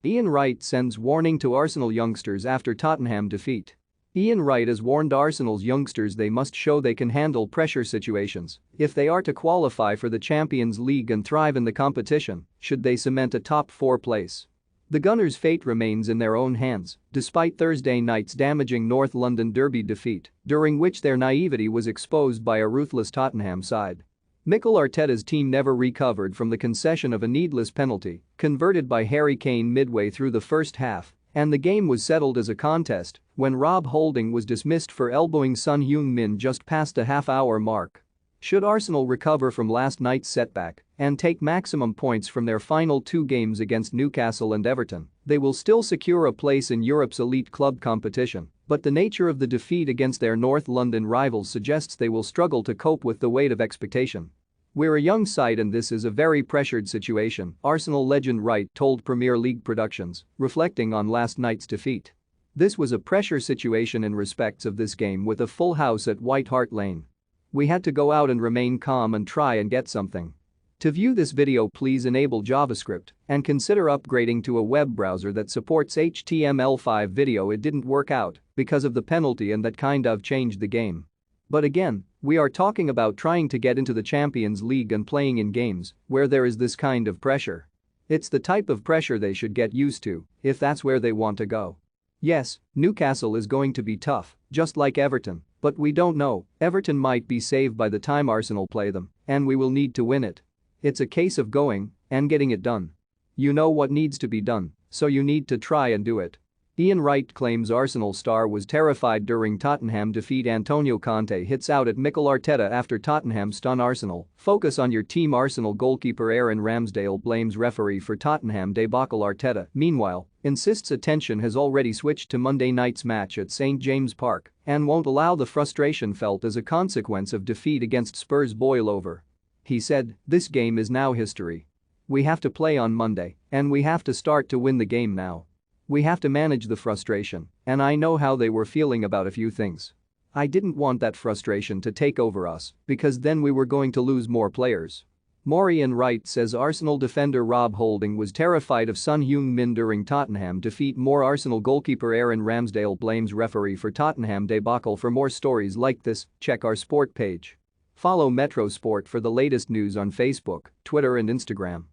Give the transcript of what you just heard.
Ian Wright sends warning to Arsenal youngsters after Tottenham defeat. Ian Wright has warned Arsenal's youngsters they must show they can handle pressure situations if they are to qualify for the Champions League and thrive in the competition, should they cement a top-4 place. The Gunners' fate remains in their own hands, despite Thursday night's damaging North London derby defeat, during which their naivety was exposed by a ruthless Tottenham side. Mikel Arteta's team never recovered from the concession of a needless penalty converted by Harry Kane midway through the first half, and the game was settled as a contest when Rob Holding was dismissed for elbowing Son Heung-min just past the half-hour mark. Should Arsenal recover from last night's setback and take maximum points from their final 2 games against Newcastle and Everton, they will still secure a place in Europe's elite club competition, but the nature of the defeat against their North London rivals suggests they will struggle to cope with the weight of expectation. "We're a young side and this is a very pressured situation," Arsenal legend Wright told Premier League Productions, reflecting on last night's defeat. "This was a pressure situation in respects of this game with a full house at White Hart Lane. We had to go out and remain calm and try and get something." To view this video, please enable JavaScript and consider upgrading to a web browser that supports HTML5 video. It didn't work out because of the penalty and that kind of changed the game. But again, we are talking about trying to get into the Champions League and playing in games where there is this kind of pressure. It's the type of pressure they should get used to if that's where they want to go. Yes, Newcastle is going to be tough, just like Everton, but we don't know, Everton might be saved by the time Arsenal play them, and we will need to win it. It's a case of going and getting it done. You know what needs to be done, so you need to try and do it. Ian Wright claims Arsenal star was terrified during Tottenham defeat. Antonio Conte hits out at Mikel Arteta after Tottenham stun Arsenal. Focus on your team. Arsenal goalkeeper Aaron Ramsdale blames referee for Tottenham debacle. Arteta, meanwhile, insists attention has already switched to Monday night's match at St James Park and won't allow the frustration felt as a consequence of defeat against Spurs boil over. He said, "This game is now history. We have to play on Monday and we have to start to win the game now. We have to manage the frustration, and I know how they were feeling about a few things. I didn't want that frustration to take over us because then we were going to lose more players." Ian Wright says Arsenal defender Rob Holding was terrified of Son Heung-min during Tottenham defeat. Arsenal goalkeeper Aaron Ramsdale blames referee for Tottenham debacle. For more stories like this, check our sport page. Follow Metro Sport for the latest news on Facebook, Twitter and Instagram.